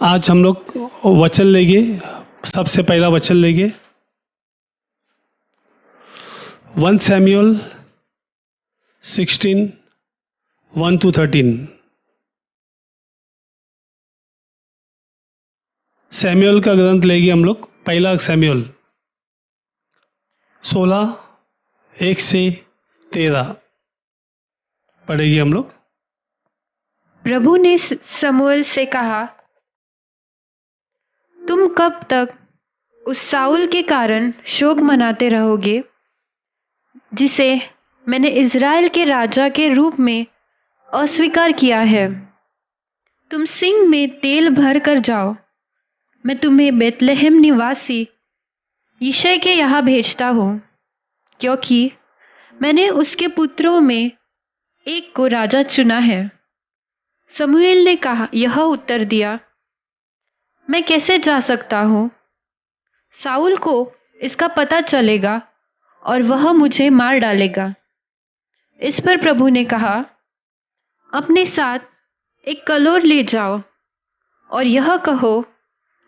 आज हम लोग वचन लेंगे। सबसे पहला वचन लेंगे 1 सैमुअल 16 1-13। सैमुअल का ग्रंथ लेंगे हम लोग। पहला सैमुअल 16 1-13 पढ़ेंगे हम लोग। प्रभु ने शमूएल से कहा, तुम कब तक उस साउल के कारण शोक मनाते रहोगे जिसे मैंने इज़राइल के राजा के रूप में अस्वीकार किया है। तुम सिंह में तेल भर कर जाओ। मैं तुम्हें बेतलेहम निवासी यिशै के यहाँ भेजता हूँ, क्योंकि मैंने उसके पुत्रों में एक को राजा चुना है। शमूएल ने यह उत्तर दिया, मैं कैसे जा सकता हूँ? साउल को इसका पता चलेगा और वह मुझे मार डालेगा। इस पर प्रभु ने कहा, अपने साथ एक कलोर ले जाओ और यह कहो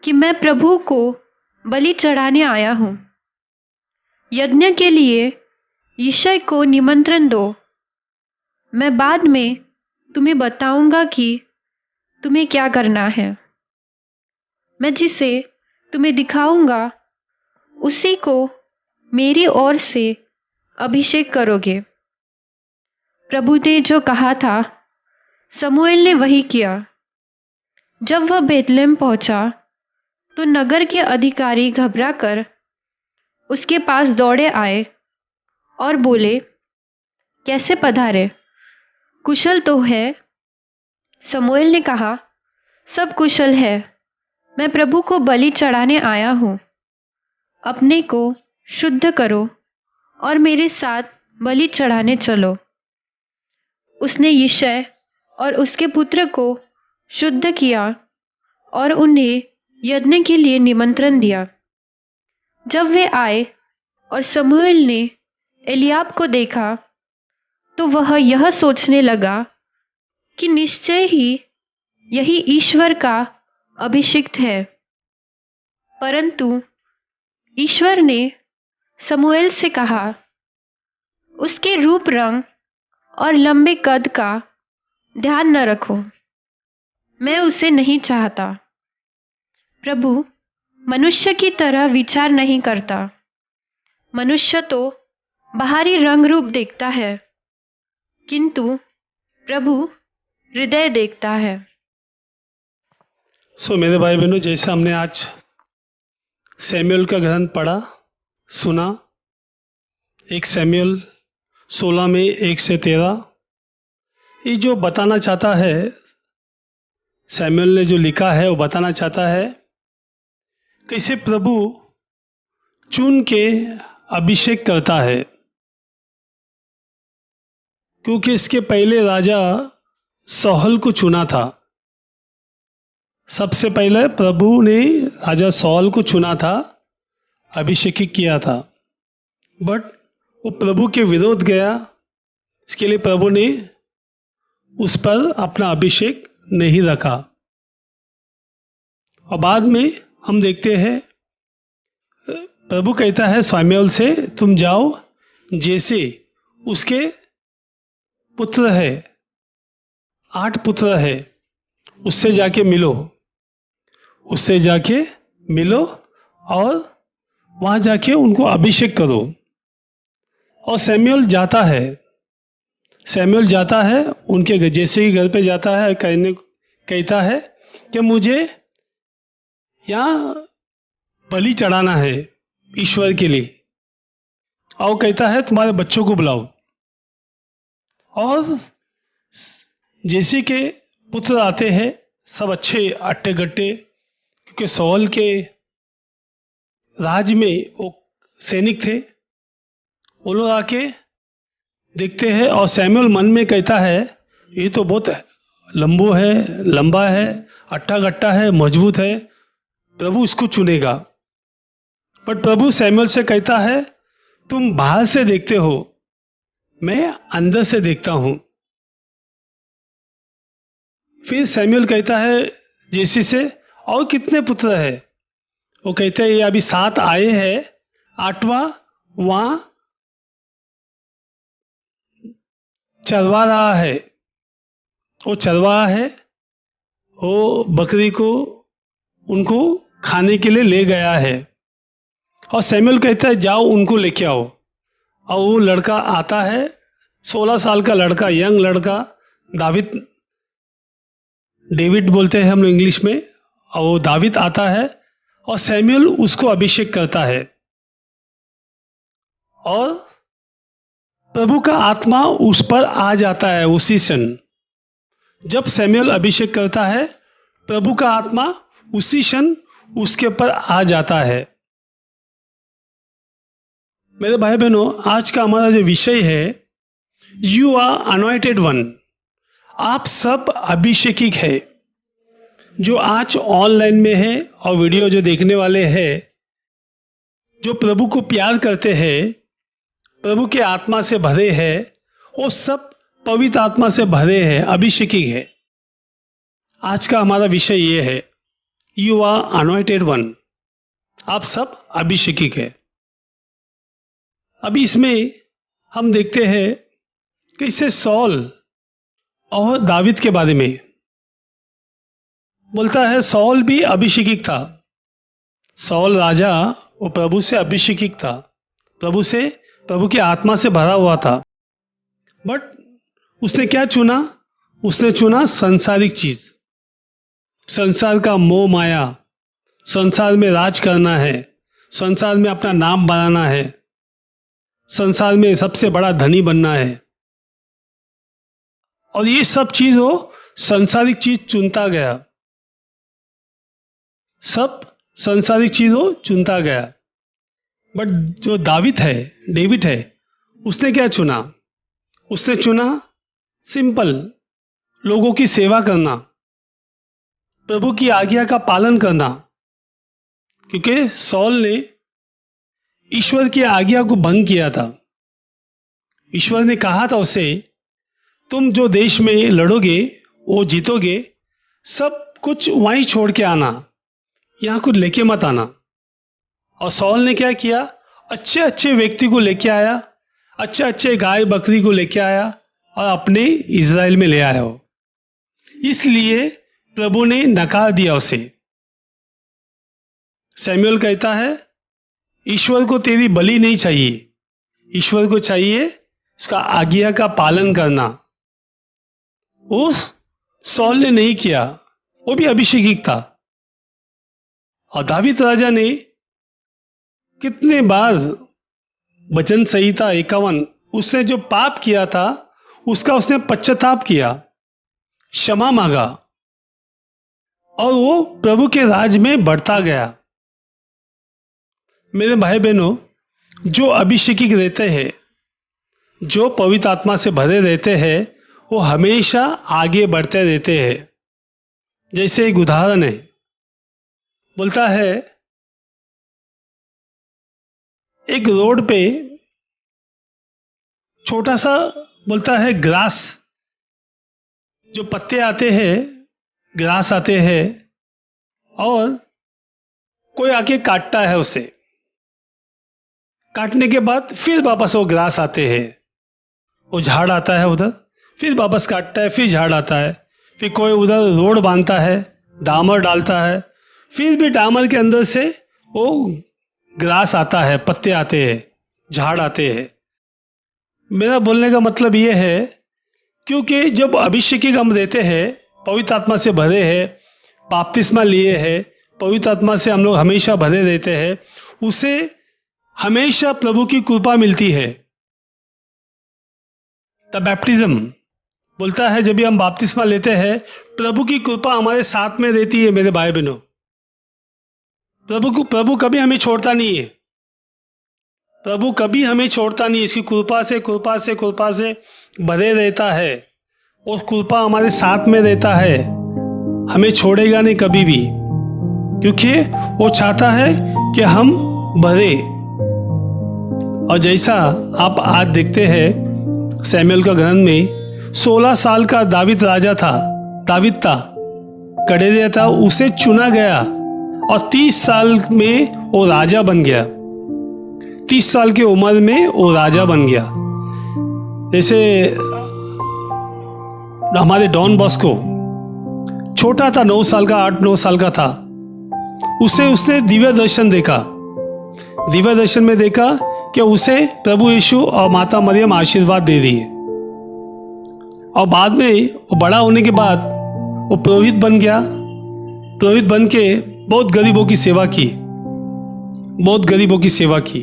कि मैं प्रभु को बलि चढ़ाने आया हूँ। यज्ञ के लिए यिशै को निमंत्रण दो। मैं बाद में तुम्हें बताऊंगा कि तुम्हें क्या करना है। मैं जिसे तुम्हें दिखाऊंगा उसी को मेरी ओर से अभिषेक करोगे। प्रभु ने जो कहा था, शमूएल ने वही किया। जब वह बेतलेहम पहुंचा तो नगर के अधिकारी घबराकर उसके पास दौड़े आए और बोले, कैसे पधारे? कुशल तो है? शमूएल ने कहा, सब कुशल है। मैं प्रभु को बलि चढ़ाने आया हूँ। अपने को शुद्ध करो और मेरे साथ बलि चढ़ाने चलो। उसने यिशै और उसके पुत्र को शुद्ध किया और उन्हें यज्ञ के लिए निमंत्रण दिया। जब वे आए और शमूएल ने एलियाब को देखा तो वह यह सोचने लगा कि निश्चय ही यही ईश्वर का अभिषिक्त है। परंतु ईश्वर ने शमूएल से कहा, उसके रूप रंग और लंबे कद का ध्यान न रखो। मैं उसे नहीं चाहता। प्रभु मनुष्य की तरह विचार नहीं करता। मनुष्य तो बाहरी रंग रूप देखता है, किंतु प्रभु हृदय देखता है। मेरे भाई बहनों, जैसे हमने आज सैमुअल का ग्रंथ पढ़ा सुना, 1 सैमुअल 16 में 1-13, ये जो बताना चाहता है, सैमुअल ने जो लिखा है वो बताना चाहता है कैसे प्रभु चुन के अभिषेक करता है। क्योंकि इसके पहले राजा सौल को चुना था। सबसे पहले प्रभु ने राजा सौल को चुना था, अभिषेक किया था, बट वो प्रभु के विरोध गया। इसके लिए प्रभु ने उस पर अपना अभिषेक नहीं रखा। और बाद में हम देखते हैं प्रभु कहता है शमूएल से, तुम जाओ, जैसे उसके पुत्र है, 8 पुत्र है, उससे जाके मिलो और वहां जाके उनको अभिषेक करो। और शमूएल जाता है उनके जैसे ही घर पे जाता है, कहता है कि मुझे यहाँ बलि चढ़ाना है ईश्वर के लिए। और कहता है तुम्हारे बच्चों को बुलाओ। और जैसे के पुत्र आते हैं, सब अच्छे अट्टे गट्टे, क्योंकि सौल के राज में वो सैनिक थे। वो लोग आके देखते हैं और शमूएल मन में कहता है, ये तो बहुत लंबा है, अट्टा गट्टा है, मजबूत है, प्रभु इसको चुनेगा। बट प्रभु शमूएल से कहता है, तुम बाहर से देखते हो, मैं अंदर से देखता हूं। फिर शमूएल कहता है जैसी से, और कितने पुत्र है? वो कहते हैं ये अभी 7 आए हैं, 8वां वहां चरवा रहा है। वो चरवा है, वो बकरी को उनको खाने के लिए ले गया है। और सैमुअल कहता है जाओ उनको लेके आओ। और वो लड़का आता है, 16 साल का लड़का, यंग लड़का, डेविड बोलते हैं हम लोग इंग्लिश में। और वो दाविद आता है और सैमुअल उसको अभिषेक करता है। और प्रभु का आत्मा उस पर आ जाता है उसी क्षण। जब सैमुअल अभिषेक करता है, प्रभु का आत्मा उसी क्षण उसके ऊपर आ जाता है। मेरे भाई बहनों, आज का हमारा जो विषय है, यू आर अनॉइंटेड वन। आप सब अभिषेकित है। जो आज ऑनलाइन में है और वीडियो जो देखने वाले हैं, जो प्रभु को प्यार करते हैं, प्रभु के आत्मा से भरे हैं, वो सब पवित्र आत्मा से भरे हैं, अभिषेकित है। आज का हमारा विषय ये है, यू आर अनॉइंटेड वन। आप सब अभिषेकित है। अभी इसमें हम देखते हैं कि इससे सौल और दाविद के बारे में बोलता है। सौल भी अभिषेकित था। सौल राजा वो प्रभु से अभिषेकित था, प्रभु की आत्मा से भरा हुआ था। बट उसने क्या चुना? उसने चुना सांसारिक चीज, संसार का मोह माया, संसार में राज करना है, संसार में अपना नाम बनाना है, संसार में सबसे बड़ा धनी बनना है। और ये सब चीज वो सांसारिक चीज चुनता गया, सब सांसारिक चीज वो चुनता गया। बट जो डेविड है, उसने क्या चुना? उसने चुना सिंपल, लोगों की सेवा करना, प्रभु की आज्ञा का पालन करना। क्योंकि सौल ने ईश्वर की आज्ञा को भंग किया था। ईश्वर ने कहा था उसे, तुम जो देश में लड़ोगे वो जीतोगे, सब कुछ वहीं छोड़ के आना, यहां कुछ लेके मत आना। और सौल ने क्या किया? अच्छे अच्छे व्यक्ति को लेके आया, अच्छे अच्छे गाय बकरी को लेके आया और अपने इज़राइल में ले आया हो। इसलिए प्रभु ने नकार दिया उसे। सैमुअल कहता है, ईश्वर को तेरी बलि नहीं चाहिए, ईश्वर को चाहिए उसका आज्ञा का पालन करना। उस सौल ने नहीं किया, वो भी अभिषेकित था। और दाविद राजा ने कितने बार भजन संहिता 51, उसने जो पाप किया था उसका उसने पश्चाताप किया, क्षमा मांगा, और वो प्रभु के राज में बढ़ता गया। मेरे भाई बहनों, जो अभिषेकित रहते हैं, जो पवित्र आत्मा से भरे रहते हैं, वो हमेशा आगे बढ़ते रहते हैं। जैसे एक उदाहरण है, बोलता है एक रोड पे छोटा सा, बोलता है ग्रास, जो पत्ते आते हैं, ग्रास आते हैं, और कोई आके काटता है उसे। काटने के बाद फिर वापस वो ग्रास आते हैं, वो झाड़ आता है उधर, फिर वापस काटता है, फिर झाड़ आता है। फिर कोई उधर रोड बांधता है, डामर डालता है, फिर भी डामर के अंदर से वो ग्रास आता है, पत्ते आते हैं, झाड़ आते हैं। मेरा बोलने का मतलब ये है, क्योंकि जब अभिषेकित हम रहते हैं, पवित्र आत्मा से भरे हैं, बपतिस्मा लिए हैं, पवित्र आत्मा से हम लोग हमेशा भरे रहते हैं, उसे हमेशा प्रभु की कृपा मिलती है। द बैप्टिज्म बोलता है, जब भी हम बपतिस्मा लेते हैं, प्रभु की कृपा हमारे साथ में रहती है। मेरे भाई बहनों, प्रभु कभी हमें छोड़ता नहीं है, प्रभु कभी हमें छोड़ता नहीं। इसकी कृपा से भरे रहता है, और कृपा हमारे साथ में रहता है, हमें छोड़ेगा नहीं कभी भी, क्योंकि वो चाहता है कि हम भरे। और जैसा आप आज देखते हैं सैमुअल का ग्रंथ में, 16 साल का दाविद था, कड़ेरिया था उसे चुना गया और 30 साल में वो राजा बन गया। 30 साल की उम्र में वो राजा बन गया। जैसे हमारे डॉन बॉस्को छोटा था, 9 साल का, 8-9 साल का था। उसने दिव्य दर्शन देखा। दिव्य दर्शन में देखा कि उसे प्रभु यीशु और माता मरियम आशीर्वाद दे रही है। और बाद में वो बड़ा होने के बाद वो पुरोहित बन गया। पुरोहित बन के बहुत गरीबों की सेवा की, बहुत गरीबों की सेवा की।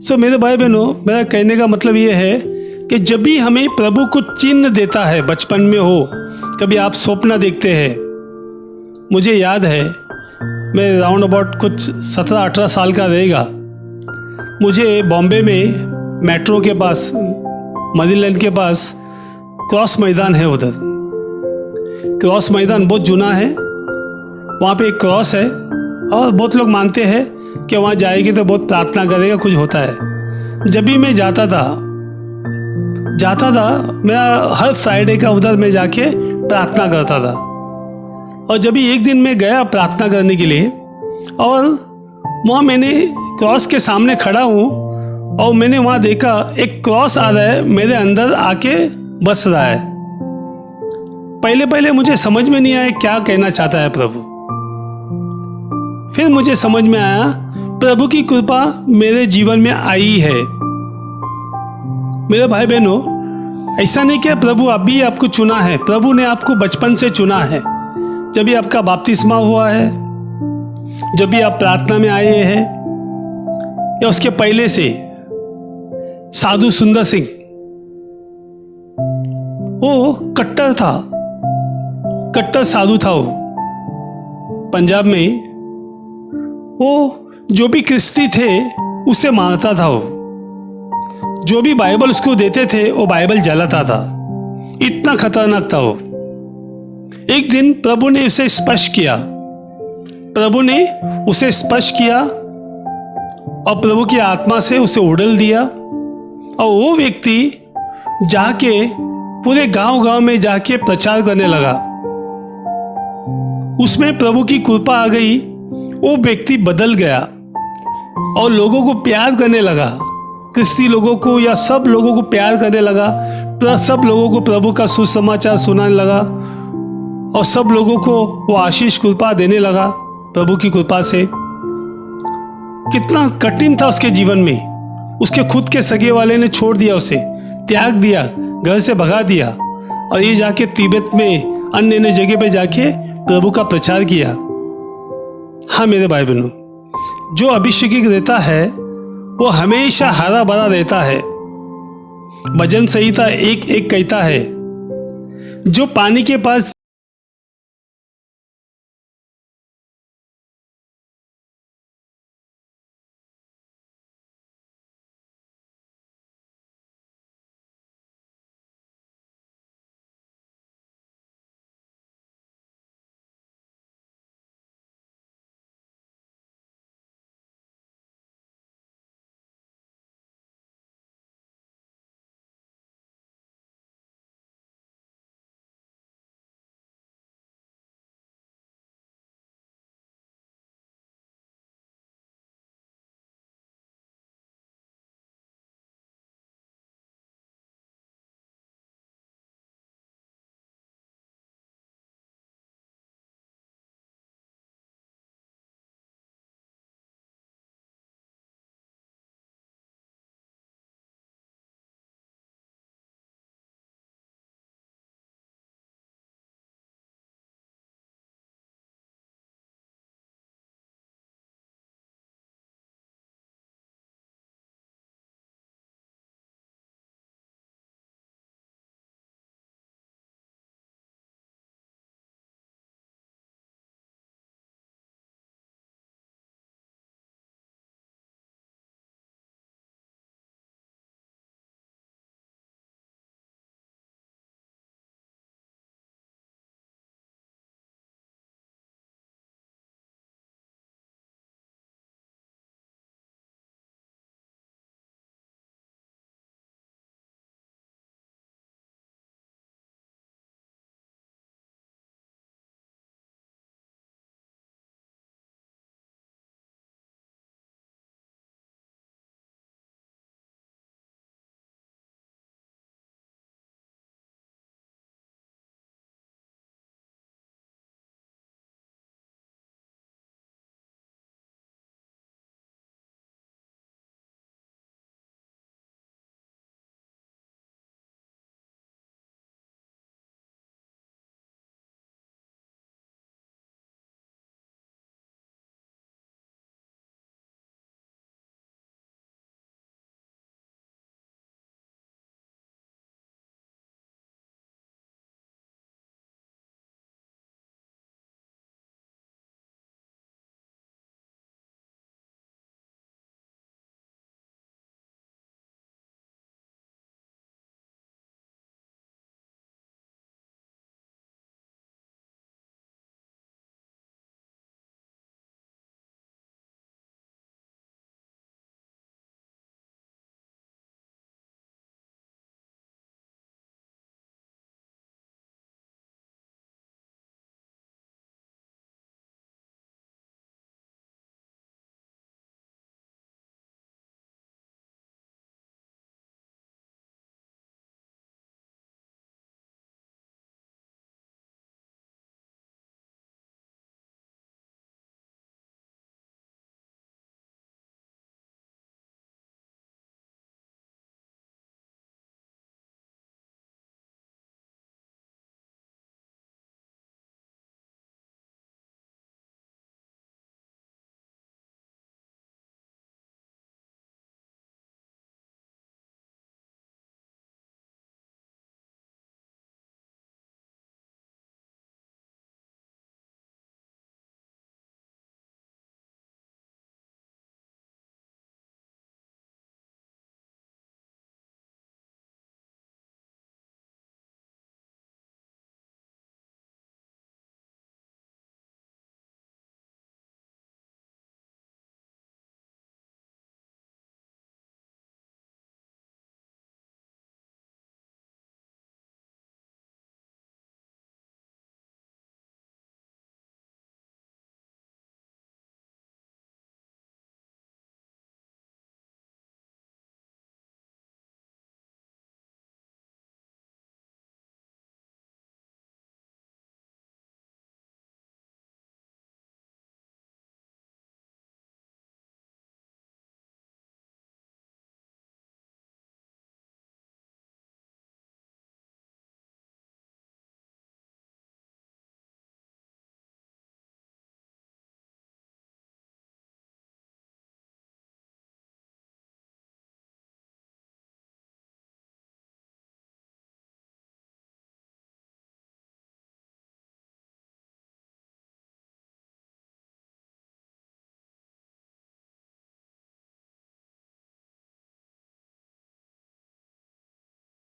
सो मेरे भाई बहनों, मेरा कहने का मतलब ये है कि जब भी हमें प्रभु कुछ चिन्ह देता है, बचपन में हो, कभी आप स्वप्न देखते हैं। मुझे याद है, मैं राउंड अबाउट कुछ 17-18 साल का रहेगा, मुझे बॉम्बे में मेट्रो के पास, मरीलैंड के पास क्रॉस मैदान है। उधर क्रॉस मैदान बहुत जुना है, वहाँ पे एक क्रॉस है और बहुत लोग मानते हैं कि वहाँ जाएगी तो बहुत प्रार्थना करेगा, कुछ होता है। जब भी मैं जाता था मेरा हर फ्राइडे का उधर मैं जाके प्रार्थना करता था। और जब भी एक दिन मैं गया प्रार्थना करने के लिए, और वहाँ मैंने क्रॉस के सामने खड़ा हूँ और मैंने वहाँ देखा एक क्रॉस आ रहा है, मेरे अंदर आके बस रहा है। पहले मुझे समझ में नहीं आया क्या कहना चाहता है प्रभु। फिर मुझे समझ में आया प्रभु की कृपा मेरे जीवन में आई है। मेरे भाई बहनों, ऐसा नहीं कि प्रभु अभी आपको चुना है, प्रभु ने आपको बचपन से चुना है। जब भी आपका बपतिस्मा हुआ है, जब भी आप प्रार्थना में आए हैं, या उसके पहले से, साधु सुंदर सिंह वो कट्टर था, कट्टर साधु था। वो पंजाब में वो जो भी क्रिश्ती थे उसे मारता था। वो जो भी बाइबल उसको देते थे वो बाइबल जलाता था। इतना खतरनाक था वो। एक दिन प्रभु ने उसे स्पर्श किया, प्रभु ने उसे स्पर्श किया और प्रभु की आत्मा से उसे उड़ेल दिया। और वो व्यक्ति जाके पूरे गांव में जाके प्रचार करने लगा। उसमें प्रभु की कृपा आ गई, वो व्यक्ति बदल गया और लोगों को प्यार करने लगा। क्रिश्ती लोगों को या सब लोगों को प्यार करने लगा। सब लोगों को प्रभु का सुसमाचार सुनाने लगा और सब लोगों को वो आशीष कृपा देने लगा प्रभु की कृपा से। कितना कठिन था उसके जीवन में। उसके खुद के सगे वाले ने छोड़ दिया, उसे त्याग दिया, घर से भगा दिया और ये जाके तिब्बत में अन्य जगह पे जाके प्रभु का प्रचार किया। हाँ मेरे भाई बहनों, जो अभिषेकित रहता है वो हमेशा हरा भरा रहता है। भजन संहिता 1:1 कहता है, जो पानी के पास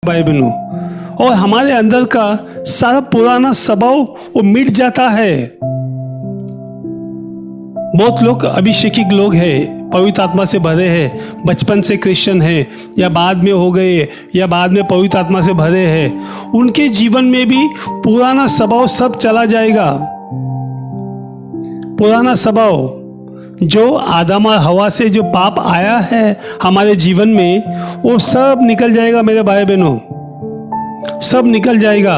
भाई बहनों, और हमारे अंदर का सारा पुराना स्वभाव वो मिट जाता है। बहुत लोग अभिषेकित लोग हैं, पवित्र आत्मा से भरे हैं, बचपन से क्रिश्चियन हैं या बाद में हो गए या बाद में पवित्र आत्मा से भरे हैं, उनके जीवन में भी पुराना स्वभाव सब चला जाएगा। पुराना स्वभाव जो आदम और हवा से जो पाप आया है हमारे जीवन में, वो सब निकल जाएगा मेरे भाई बहनों, सब निकल जाएगा।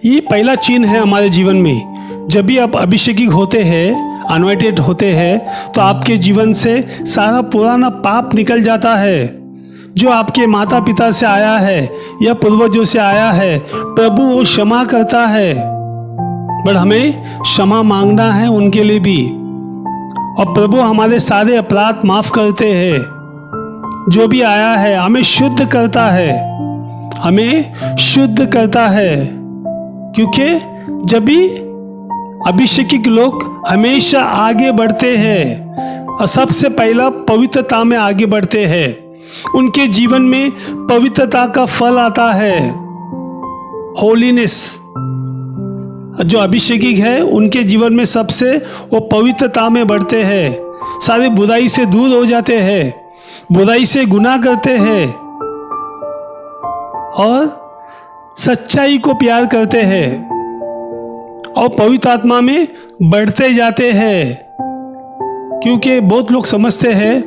ये पहला चिन्ह है हमारे जीवन में। जब भी आप अभिषेकित होते हैं, अनॉइंटेड होते हैं, तो आपके जीवन से सारा पुराना पाप निकल जाता है जो आपके माता पिता से आया है या पूर्वजों से आया है। प्रभु वो क्षमा करता है, बट हमें क्षमा मांगना है उनके लिए भी। और प्रभु हमारे सारे अपराध माफ करते हैं। जो भी आया है हमें शुद्ध करता है, हमें शुद्ध करता है, क्योंकि जब भी अभिषेकित लोग हमेशा आगे बढ़ते हैं और सबसे पहला पवित्रता में आगे बढ़ते हैं। उनके जीवन में पवित्रता का फल आता है, होलीनेस। जो अभिषेकित है उनके जीवन में सबसे वो पवित्रता में बढ़ते हैं, सारी बुराई से दूर हो जाते हैं, बुराई से गुनाह करते हैं और सच्चाई को प्यार करते हैं और पवित्र आत्मा में बढ़ते जाते हैं। क्योंकि बहुत लोग समझते हैं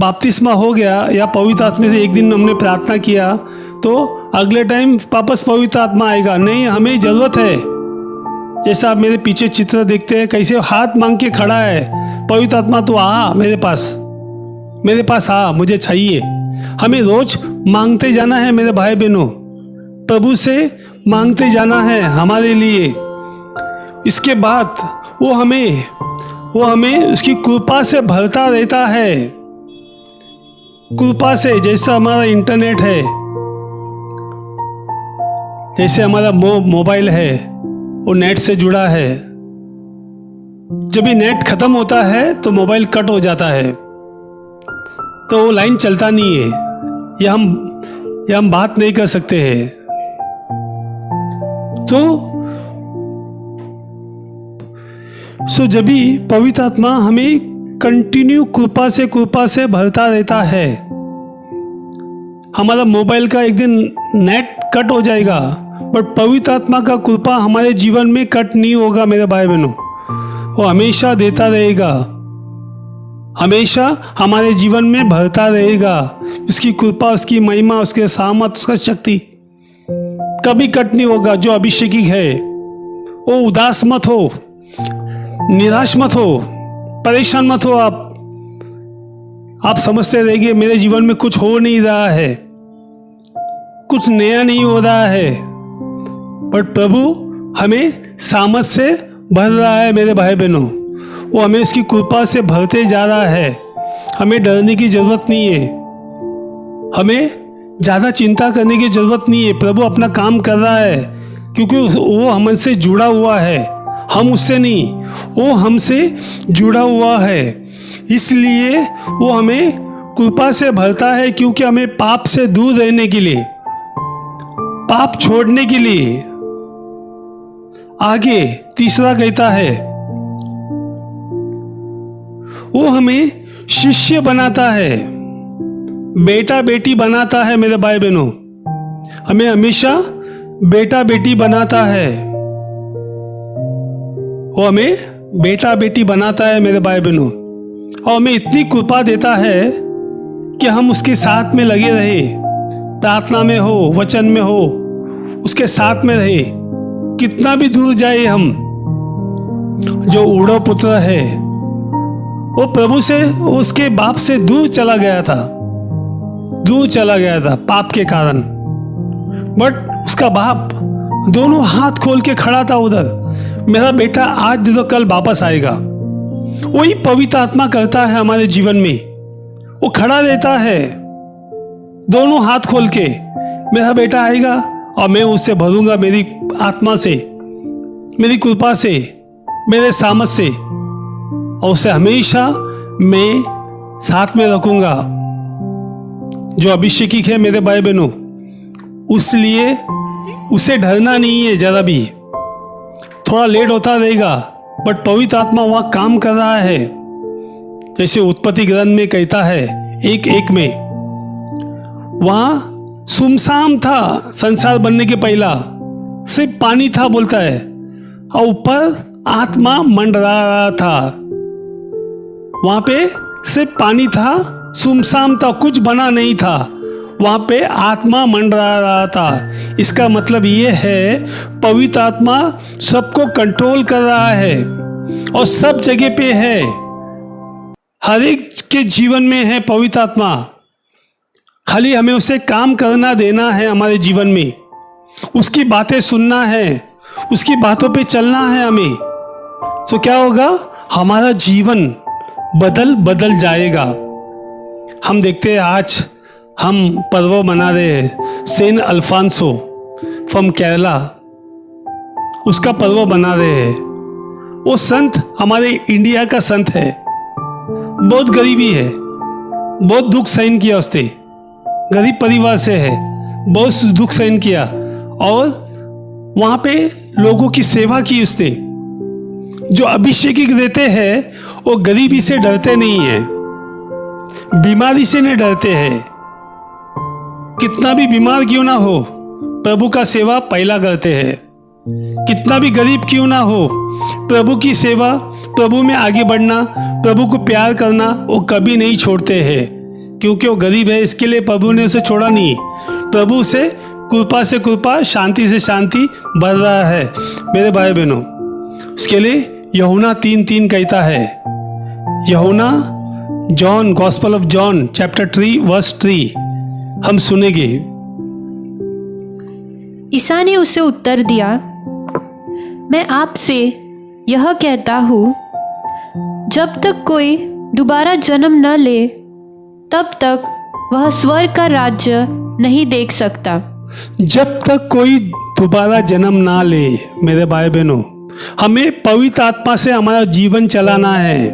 बपतिस्मा हो गया या पवित्र आत्मा से एक दिन हमने प्रार्थना किया तो अगले टाइम वापस पवित्र आत्मा आएगा। नहीं, हमें ज़रूरत है। जैसा आप मेरे पीछे चित्र देखते हैं, कैसे हाथ मांग के खड़ा है, पवित्र आत्मा तो आ मेरे पास आ, मुझे चाहिए। हमें रोज मांगते जाना है मेरे भाई बहनों, प्रभु से मांगते जाना है हमारे लिए। इसके बाद वो हमें उसकी कृपा से भरता रहता है। कृपा से, जैसा हमारा इंटरनेट है, जैसे हमारा मोबाइल है, वो नेट से जुड़ा है। जब भी नेट खत्म होता है तो मोबाइल कट हो जाता है, तो वो लाइन चलता नहीं है, या हम बात नहीं कर सकते हैं। तो जब भी पवित्र आत्मा हमें कंटिन्यू कृपा से भरता रहता है। हमारा मोबाइल का एक दिन नेट कट हो जाएगा, बट पवित्र आत्मा का कृपा हमारे जीवन में कट नहीं होगा मेरे भाई बहनों, वो हमेशा देता रहेगा, हमेशा हमारे जीवन में भरता रहेगा। उसकी कृपा, उसकी महिमा, उसके सामर्थ, उसका शक्ति कभी कट नहीं होगा। जो अभिषेकित है वो उदास मत हो, निराश मत हो, परेशान मत हो। आप समझते रहेंगे मेरे जीवन में कुछ हो नहीं रहा है, कुछ नया नहीं हो रहा है, बट प्रभु हमें सामर्थ से भर रहा है मेरे भाई बहनों। वो हमें उसकी कृपा से भरते जा रहा है। हमें डरने की जरूरत नहीं है, हमें ज़्यादा चिंता करने की जरूरत नहीं है। प्रभु अपना काम कर रहा है, क्योंकि वो हमसे जुड़ा हुआ है, हम उससे नहीं, वो हमसे जुड़ा हुआ है। इसलिए वो हमें कृपा से भरता है, क्योंकि हमें पाप से दूर रहने के लिए, पाप छोड़ने के लिए। आगे तीसरा कहता है, वो हमें शिष्य बनाता है, बेटा बेटी बनाता है मेरे भाई बहनों। हमें हमेशा बेटा बेटी बनाता है, वो हमें बेटा बेटी बनाता है मेरे भाई बहनों। और हमें इतनी कृपा देता है कि हम उसके साथ में लगे रहे, प्रार्थना में हो, वचन में हो, उसके साथ में रहे। कितना भी दूर जाए हम, जो उड़ो पुत्र है वो प्रभु से, उसके बाप से दूर चला गया था पाप के कारण, बट उसका बाप दोनों हाथ खोल के खड़ा था उधर। मेरा बेटा आज तो कल वापस आएगा। वही पवित्र आत्मा करता है हमारे जीवन में, वो खड़ा रहता है दोनों हाथ खोल के, मेरा बेटा आएगा और मैं उससे भरूंगा मेरी आत्मा से, मेरी कृपा से, मेरे सामर्थ से, और उसे हमेशा मैं साथ में रखूंगा। जो अभिषेकित है मेरे भाई बहनों, उसलिए उसे डरना नहीं है जरा भी। थोड़ा लेट होता रहेगा, बट पवित्र आत्मा वहां काम कर रहा है। जैसे उत्पत्ति ग्रंथ में कहता है 1:1 में, वहां सुमसाम था संसार बनने के पहला, सिर्फ पानी था बोलता है, और ऊपर आत्मा मंडरा रहा था। वहां पे सिर्फ पानी था, सुमसाम था, कुछ बना नहीं था, वहां पे आत्मा मंडरा रहा था। इसका मतलब ये है पवित्र आत्मा सबको कंट्रोल कर रहा है और सब जगह पे है, हर एक के जीवन में है पवित्र आत्मा। खाली हमें उसे काम करना देना है हमारे जीवन में, उसकी बातें सुनना है, उसकी बातों पे चलना है हमें। तो क्या होगा, हमारा जीवन बदल जाएगा। हम देखते हैं आज हम पर्व मना रहे हैं, सेंट अल्फांसो फ्रॉम केरला, उसका पर्व मना रहे हैं। वो संत हमारे इंडिया का संत है, बहुत गरीबी है, बहुत दुख सहन किया उसने, गरीब परिवार से है, बहुत दुख सहन किया और वहां पे लोगों की सेवा की उसने। जो अभिषेकित रहते हैं वो गरीबी से डरते नहीं है, बीमारी से नहीं डरते हैं। कितना भी बीमार क्यों ना हो, प्रभु का सेवा पहला करते हैं। कितना भी गरीब क्यों ना हो, प्रभु की सेवा, प्रभु में आगे बढ़ना, प्रभु को प्यार करना वो कभी नहीं छोड़ते हैं। क्योंकि वो गरीब है, इसके लिए प्रभु ने उसे छोड़ा नहीं। प्रभु से कृपा, शांति से शांति बढ़ रहा है मेरे भाई बहनों। उसके लिए यूहन्ना 3:3 कहता है, यूहन्ना John, gospel of John chapter 3 verse 3 हम सुनेंगे। ईसा ने उसे उत्तर दिया, मैं आपसे यह कहता हूँ, जब तक कोई दोबारा जन्म न ले तब तक वह स्वर्ग का राज्य नहीं देख सकता। जब तक कोई दोबारा जन्म ना ले मेरे भाई बहनों, हमें पवित्र आत्मा से हमारा जीवन चलाना है।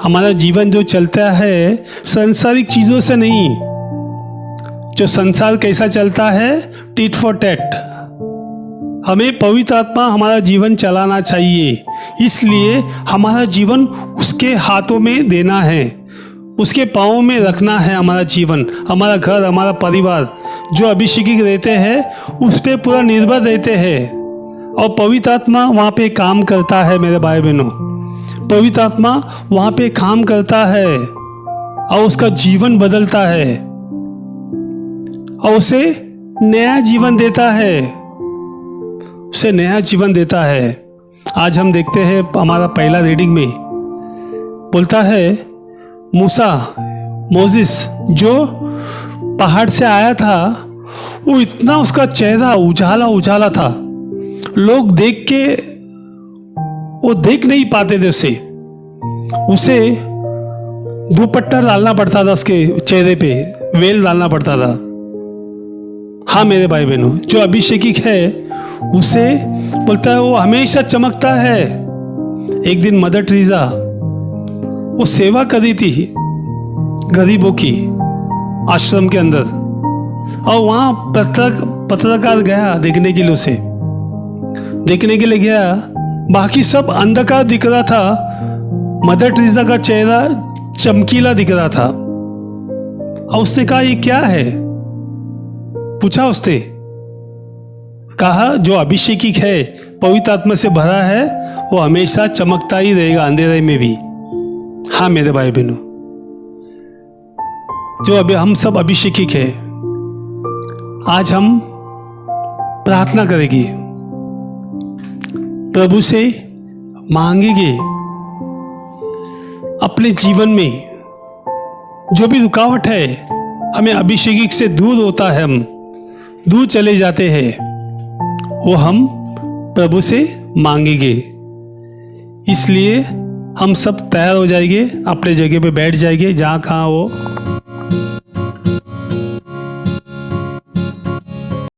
हमारा जीवन जो चलता है सांसारिक चीजों से नहीं। जो संसार कैसा चलता है, टिट फॉर टैट। हमें पवित्र आत्मा हमारा जीवन चलाना चाहिए, इसलिए हमारा जीवन उसके हाथों में देना है, उसके पाँव में रखना है। हमारा जीवन, हमारा घर, हमारा परिवार जो अभिषेकित रहते हैं उस पर पूरा निर्भर रहते हैं और पवित्र आत्मा वहाँ पे काम करता है मेरे भाई बहनों। पवित्र आत्मा वहाँ पे काम करता है और उसका जीवन बदलता है और उसे नया जीवन देता है, उसे नया जीवन देता है। आज हम देखते हैं हमारा पहला रीडिंग में बोलता है, मोजिस जो पहाड़ से आया था, वो इतना उसका चेहरा उजाला था, लोग देख के वो देख नहीं पाते थे उसे दुपट्टा डालना पड़ता था, उसके चेहरे पे वेल डालना पड़ता था। हाँ मेरे भाई बहनों, जो अभिषेकित है उसे बोलता है वो हमेशा चमकता है। एक दिन मदर टेरेसा वो सेवा कर रही थी गरीबों की आश्रम के अंदर, और वहां पत्रकार गया देखने के लिए, उसे देखने के लिए गया। बाकी सब अंधकार दिख रहा था, मदर टेरेसा का चेहरा चमकीला दिख रहा था। और उसने कहा ये क्या है, पूछा उसने, कहा जो अभिषेकित है, पवित्र आत्मा से भरा है, वो हमेशा चमकता ही रहेगा अंधेरे में भी। हाँ मेरे भाई बहनों, जो अभी हम सब अभिषेकित है, आज हम प्रार्थना करेंगे, प्रभु से मांगेंगे अपने जीवन में जो भी रुकावट है, हमें अभिषेकित से दूर होता है, हम दूर चले जाते हैं, वो हम प्रभु से मांगेंगे। इसलिए हम सब तैयार हो जाएंगे, अपने जगह पे बैठ जाएंगे जहाँ कहाँ वो